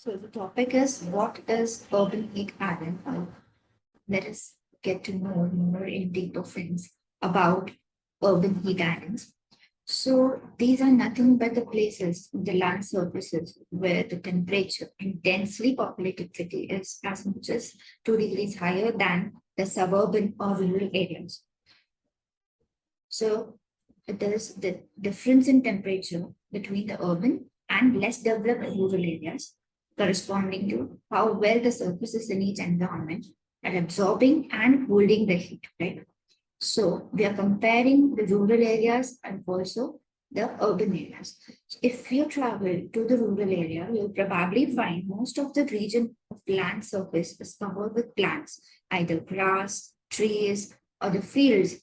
So the topic is what is urban heat island? Let us get to know more in deeper things about urban heat islands. So these are nothing but the places, the land surfaces where the temperature in densely populated city is as much as 2 degrees higher than the suburban or rural areas. So it is the difference in temperature between the urban and less developed rural areas, corresponding to how well the surfaces in each environment are absorbing and holding the heat, right? So we are comparing the rural areas and also the urban areas. If you travel to the rural area, you'll probably find most of the region of land surface is covered with plants, either grass, trees, or the fields,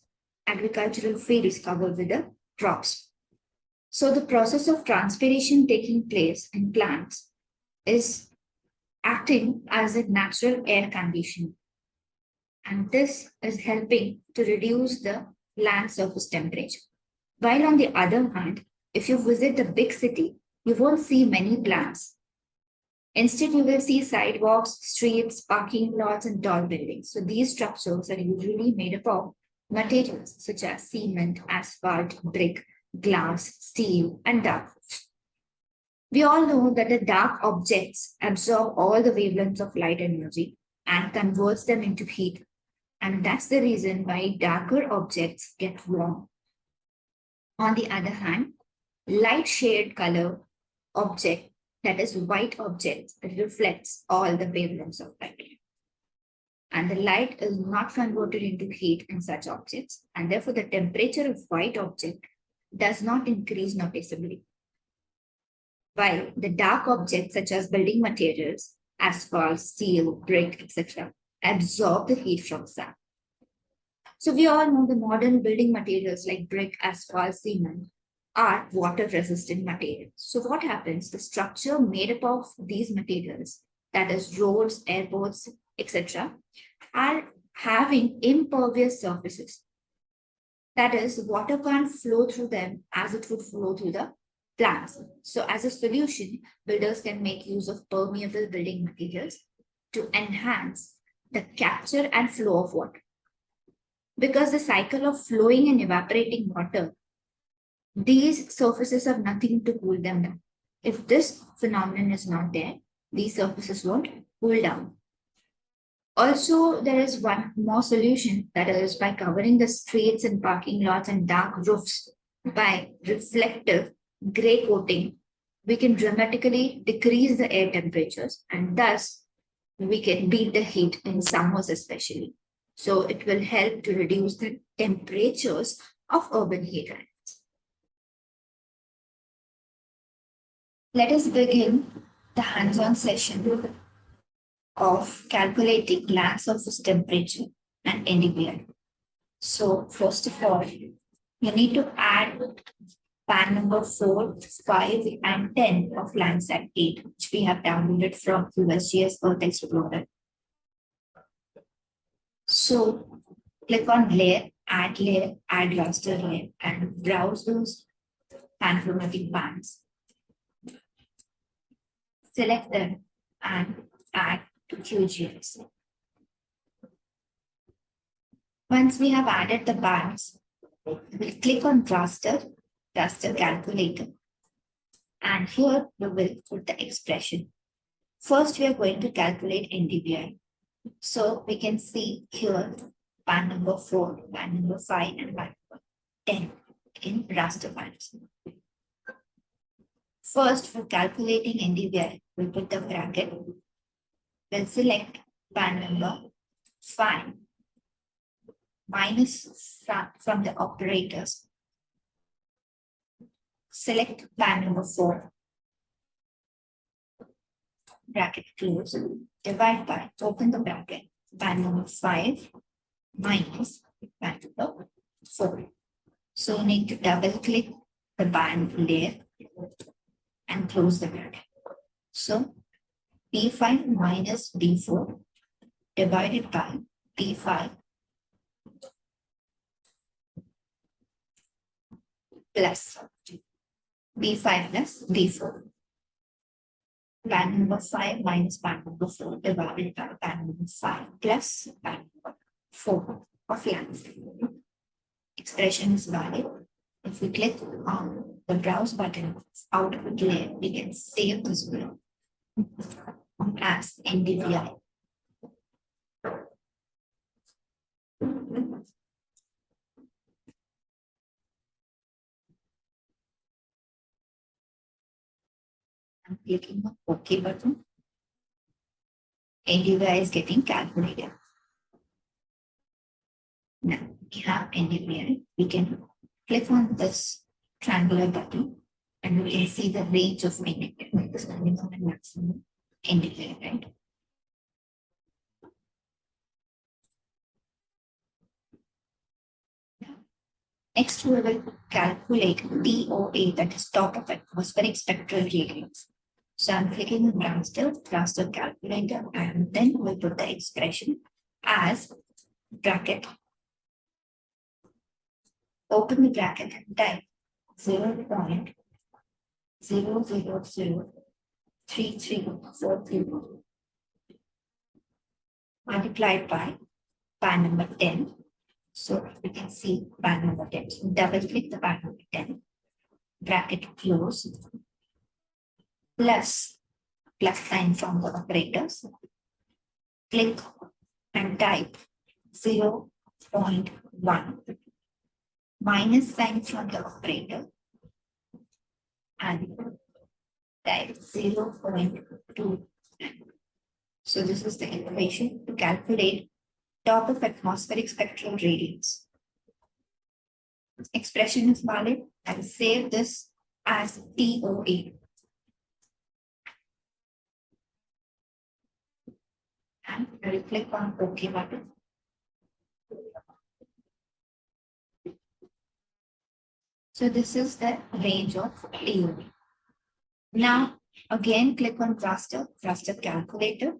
agricultural fields covered with the crops. So the process of transpiration taking place in plants is acting as a natural air conditioner, and this is helping to reduce the land surface temperature. While on the other hand, if you visit the big city, you won't see many plants. Instead, you will see sidewalks, streets, parking lots, and tall buildings. So these structures are usually made up of materials such as cement, asphalt, brick, glass, steel, and dark. We all know that the dark objects absorb all the wavelengths of light energy and converts them into heat. And that's the reason why darker objects get warm. On the other hand, light shade color object, that is white object, reflects all the wavelengths of light. And the light is not converted into heat in such objects, and therefore the temperature of white object does not increase noticeably. While the dark objects such as building materials, asphalt, steel, brick, etc., absorb the heat from sun. So we all know the modern building materials like brick, asphalt, cement are water resistant materials. So what happens? The structure made up of these materials, that is roads, airports, etc., are having impervious surfaces. That is, water can't flow through them as it would flow through the plants. So as a solution, builders can make use of permeable building materials to enhance the capture and flow of water. Because the cycle of flowing and evaporating water, these surfaces have nothing to cool them down. If this phenomenon is not there, these surfaces won't cool down. Also, there is one more solution, that is by covering the streets and parking lots and dark roofs by reflective gray coating, we can dramatically decrease the air temperatures and thus we can beat the heat in summers especially. So it will help to reduce the temperatures of urban heat islands. Let us begin the hands-on session of calculating land surface temperature and NDVI. So first of all, you need to add pan number 4, 5, and 10 of LANDSAT 8, which we have downloaded from USGS Earth Explorer. So click on layer, add raster layer, and browse those pan-chromatic bands. Select them and add to QGIS. Once we have added the bands, we'll click on raster calculator, and here we will put the expression. First, we are going to calculate NDVI. So we can see here pan number 4, pan number 5, and pan number 10 in raster bands. First, for calculating NDVI, we'll put the bracket. We'll select pan number 5 minus from the operators. Select pan number 4. Bracket close. Divide by, open the bracket, pan number 5 minus pan number 4. So you need to double click the band layer and close the bracket. So P5 minus D4 divided by P5 plus B5 plus D4. pan number 5 minus pan number 4 divided by pan number 5 plus pan number 4 of landscape. Expression is valid. If we click on the browse button out of the layer, we can save this window as NDVI. I'm clicking the OK button. NDVI is getting calculated. Now we have NDVI. We can click on this triangular button and we can see the range of NDVI, this minimum and maximum NDVI, right? Next, we will calculate TOA, that is top of atmospheric spectral radiance. So I'm clicking on raster calculator, and then we'll put the expression as bracket. Open the bracket and type 0.0003343 multiplied by pan number 10. So we can see pan number 10. So double click the pan number 10, bracket close, plus sign from the operators. Click and type 0.1 minus sign from the operator and type 0.2. So this is the equation to calculate top of atmospheric spectral radiance. Expression is valid. I'll save this as TOA. And I will click on OK button. So this is the range of TOA. Now again click on raster calculator.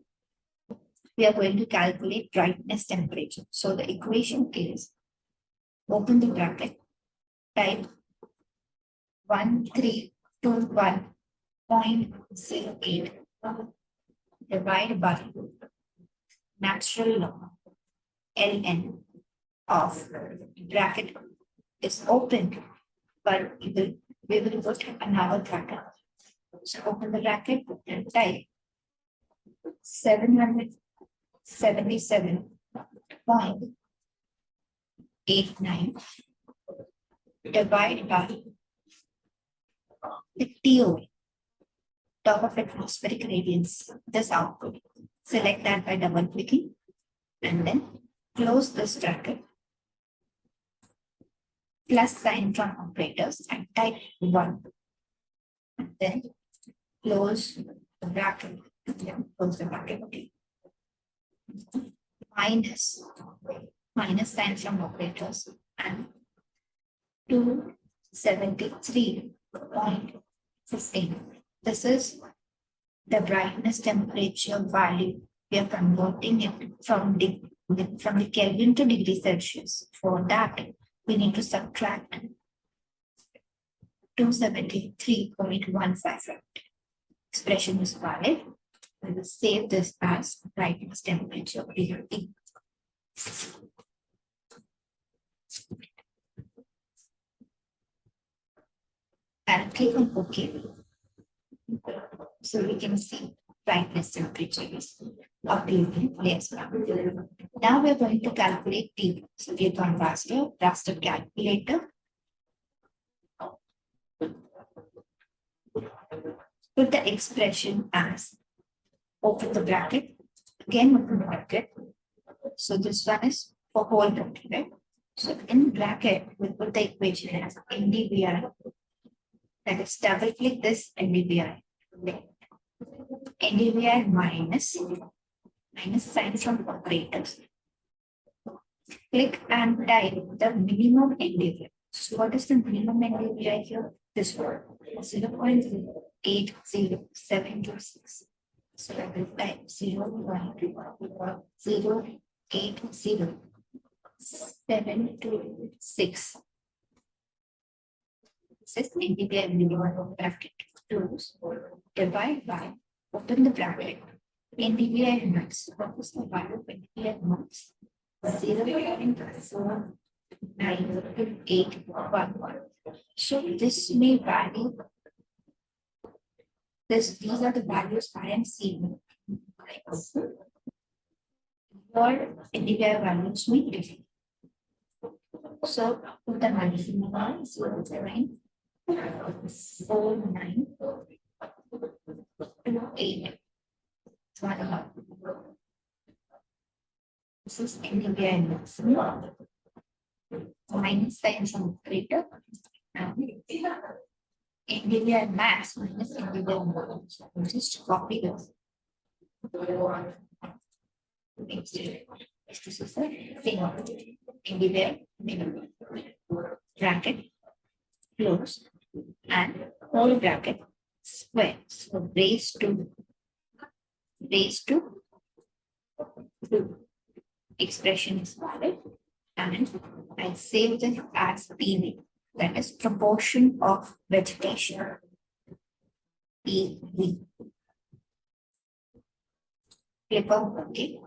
We are going to calculate brightness temperature. So the equation is, open the bracket, type 1321.08 divided by natural log ln of bracket is open, but we will put another bracket. So open the bracket and type 777.89 divided by the TOA, top of atmospheric radiance, this output. Select that by double clicking and then close this bracket, plus sign from operators and type 1 and then close the bracket. Close the bracket. Minus sign from operators and 273.15. This is the brightness temperature value. We are converting it from the Kelvin to degree Celsius. For that, we need to subtract 273.15. Expression is valid. We will save this as brightness temperature T. And click on OK. So we can see brightness temperature is updating. Now we are going to calculate T. So click on raster calculator. Put the expression as, open the bracket, again open the bracket. So this one is for whole bracket, right? So in bracket, we put the equation as NDVI. That is double click this NDVI. NDVI minus sign from operators. Click and type the minimum NDVI. So what is the minimum NDVI here? This one, 0.80726. So I will type 0.80726. This is NDVI minimum bracket close, divide by Open the bracket. NDVI max. What is the value of NDVI max? 0.49811. So this may value this. These are the values I am seeing. Your NDVI values may differ. So put the maximum one 0.4928. This is NDVI maximum minus sign from greater. NDVI max minus NDVI max. Just copy this. This is the thing. NDVI minimum. Bracket close and whole bracket square. So raised to 2 expression is valid, and I save this as PV, that is proportion of vegetation. PV. Click on OK.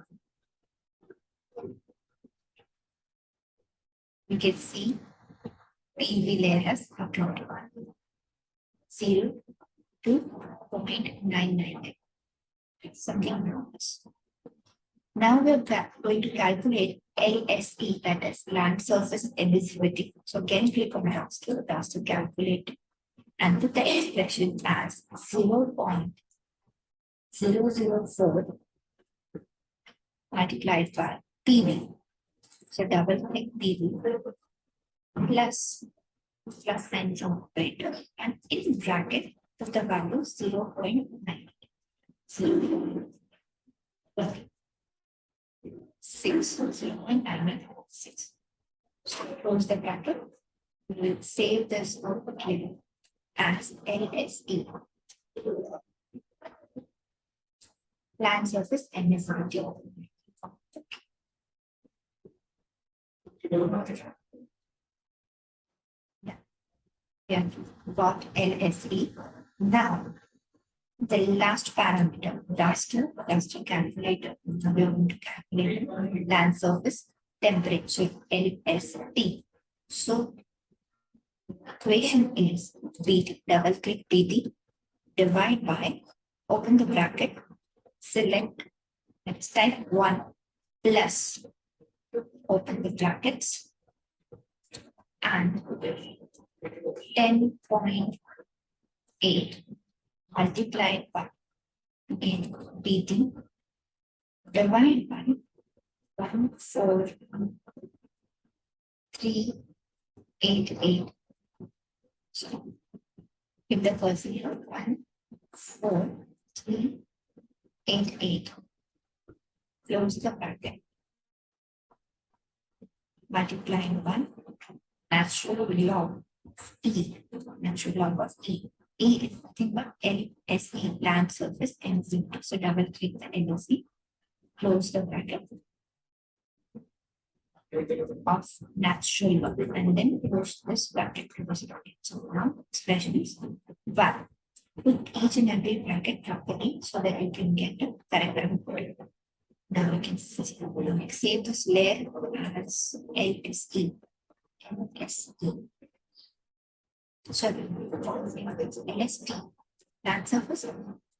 You can see PV layer has uploaded 0 to 0.999. Something else. Now we're going to calculate LSE, that is land surface emissivity. So again, click on raster calculate and put the expression as 0.004 multiplied by PV. So double click PV plus sign from operator and in bracket put the value 0.9. 0.996. So close the bracket. We will save this output label as LSE. Land surface emissivity. Yeah, got LSE. Now the last parameter, raster calculator. Now we are going to calculate land surface temperature, LST. So equation is BT, double click BT, divide by, open the bracket, select, let's type 1 plus, open the brackets, and 10.8 multiplied by again BT divided by 14388. So give the person here 14388. Close the bracket. Multiplying by natural log E. Natural log of E. E is nothing but LSE, land surface emissivity. So double click the LSE, close the bracket of natural log, and then close this bracket, close the bracket. So now expression is 1. Put each and every bracket properly so that you can get the correct output. Now you can save this layer as LSE. LSE. Sorry, LST, land surface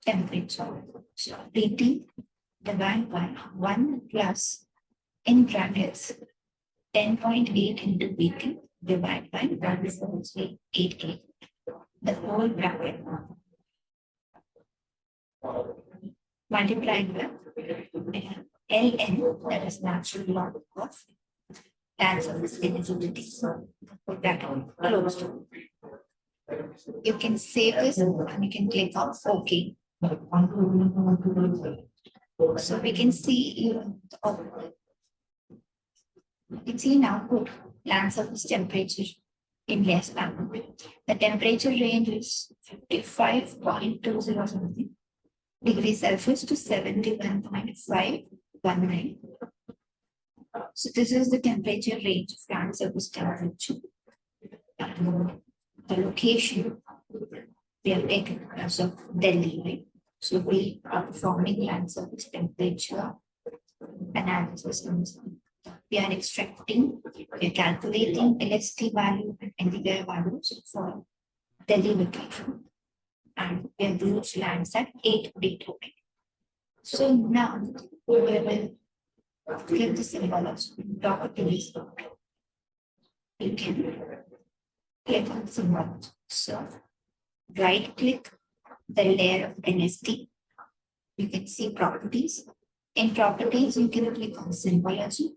temperature. So BT divided by 1 plus in brackets 10.8 into BT divided by 14388. The whole bracket multiplied by LN, that is natural log of land surface emissivity. So put that on closed. You can save this and you can click on OK. So we can see now put land surface temperature in less than. The temperature range is 55.20 something degrees Celsius to 71.519. So this is the temperature range of land surface temperature. The location we have taken as of Delhi, right? So we are performing land surface temperature analysis. We are extracting, we are calculating LST value and NDVI values for Delhi location. And we have used LANDSAT 8 data. So now we will click the symbology, properties. You can click on symbology. So right click the layer of NST. You can see properties. In properties, you can click on symbology.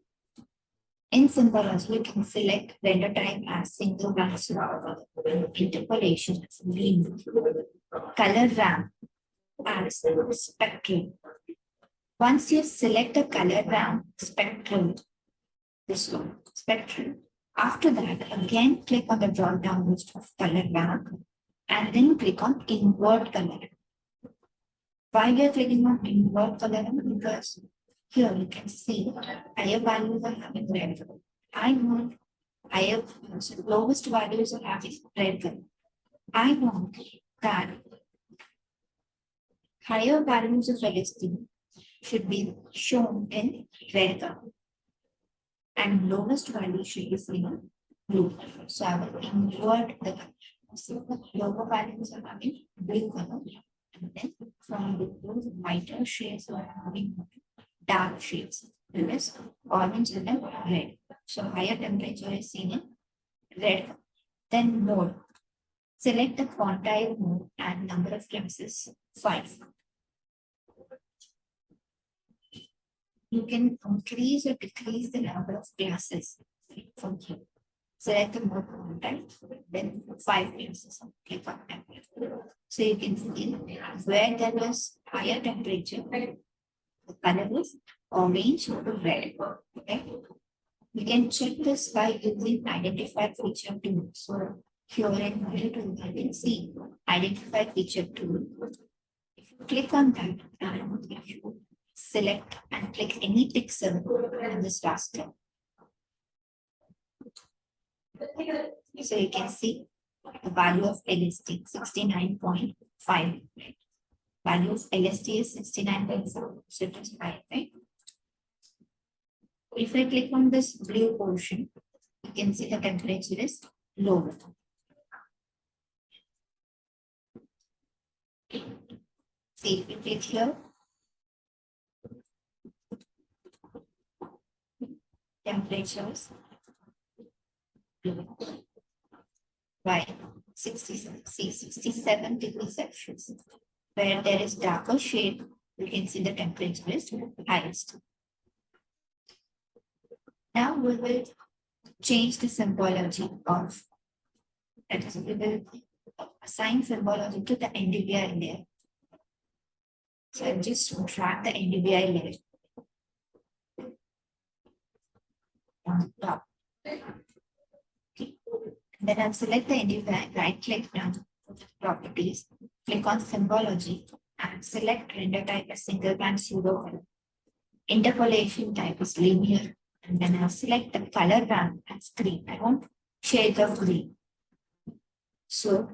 In symbology, you can select render type as single ransom, interpolation as green, color ramp as spectrum. Once you select the color ramp spectrum, this one, spectrum, after that, again click on the drop down list of color ramp and then click on invert color. Why we are clicking on invert color? Because here you can see higher values are having red color. I want higher, so lowest values are having red color. I want that higher values of LSD should be shown in red color and lowest value should be seen in blue. So I will invert the color. So the lower values are having blue color. And then from those lighter shades are having dark shades. That is orange and then red. So higher temperature is seen in red. Then mode. Select the quantile mode and number of classes 5. You can increase or decrease the number of classes from here. Select the mode quantile, then 5 classes. Click on temperature. So you can see where there is higher temperature, the color is orange to red. Okay. We can check this by using identify feature tool. So here in model tool, you can see identify feature tool. If you click on that, and if you select and click any pixel in this raster, so you can see the value of LST 69.5. Right? Value of LST is 69.4. So it is 5, right? If I click on this blue portion, you can see the temperature is lower. See, if we click here, temperatures by 67 degrees Celsius. Where there is darker shade, you can see the temperature is highest. Now we will change the symbology of, that is, we will assign symbology to the NDVI layer. So I just drag the NDVI layer on top. Okay. Then I'll select the NDVI, right click down properties, click on symbology and select render type as single band pseudo color. Interpolation type is linear. And then I'll select the color ramp as green. I want shades of green. So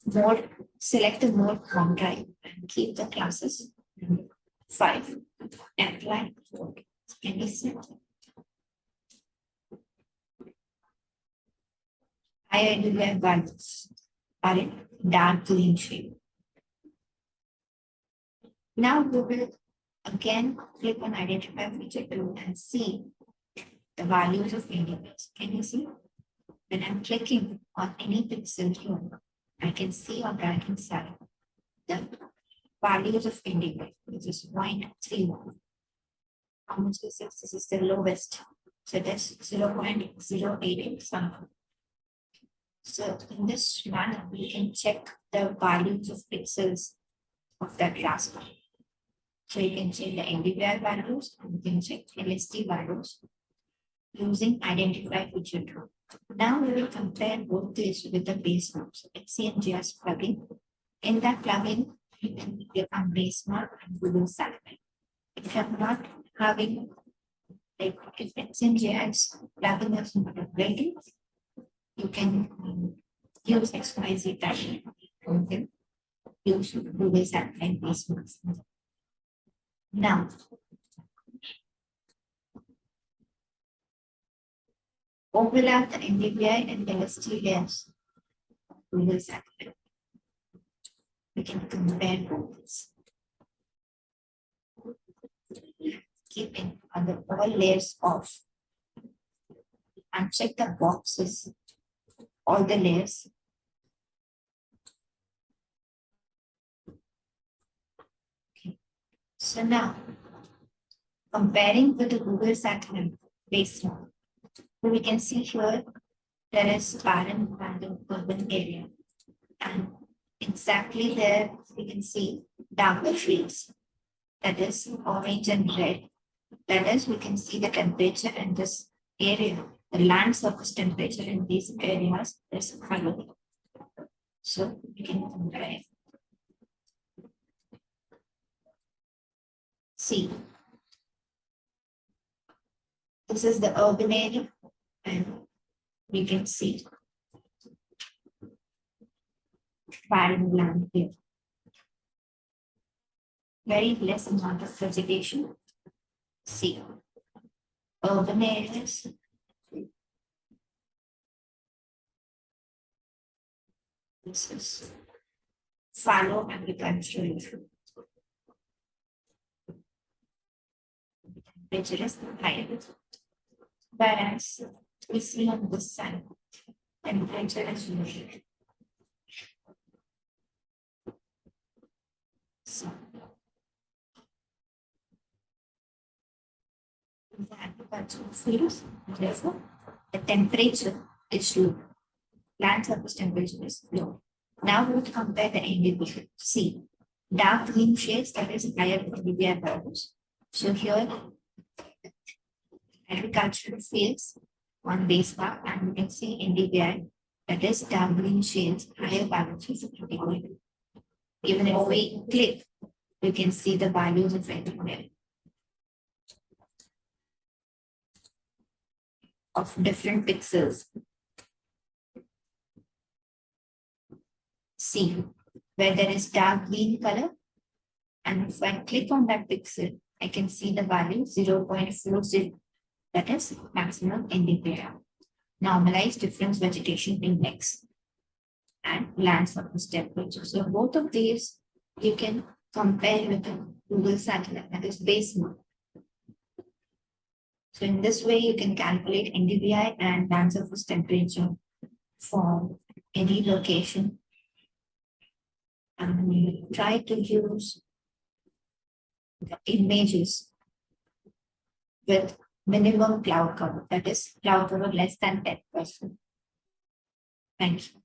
mode, select the mode quantile and keep the classes 5. Apply. Can you see? Higher NDVI values are in dark green shade. Now we will again click on identify feature tool and see the values of NDVIs. Can you see? When I'm clicking on any pixel here, I can see on the right hand side the values of NDVI, which is 0.31. How much is this? This is the lowest. So that's 0.088 something. So in this manner, we can check the values of pixels of that raster. So you can check the NDVI values and you can check LST values using identify feature tool. Now we will compare both these with the base map. So XCMGS plugin. In that plugin, you can click on base map and we will select it. If you're not having, like if XCMGS plugin is not available, you can use XYZ tag. Okay. use Google satellite based maps. Now, overlap the NDVI and LST layers of Google satellite. We can compare both. Keeping all layers off and check the boxes, all the layers. Okay. So now, comparing with the Google satellite based one, we can see here there is barren random urban area, and exactly there we can see darker shades, that is orange and red. That is, we can see the temperature in this area, the land surface temperature in these areas is higher. So we can compare. See, this is the urban area, and we can see barren land here. Very less amount of vegetation. See, urban areas. This is fallow agricultural. Temperature is higher. Whereas we see on this side, temperature is low. So, in the agricultural fields, therefore, the temperature is low. Land surface temperature is low. Now we will compare the NDVI. See, dark green shades, that is higher NDVI values. So here, agricultural fields, one base bar, and we can see NDVI, that is dark green shades, higher values of NDVI. Even if we click, we can see the values of NDVI of different pixels. See, where there is dark green color, and if I click on that pixel, I can see the value 0.40. That is maximum NDVI. Normalized difference vegetation index and land surface temperature. So both of these you can compare with the Google satellite, that is base map. So in this way, you can calculate NDVI and land surface temperature for any location. And we try to use the images with minimum cloud cover, that is cloud cover less than 10%. Thank you.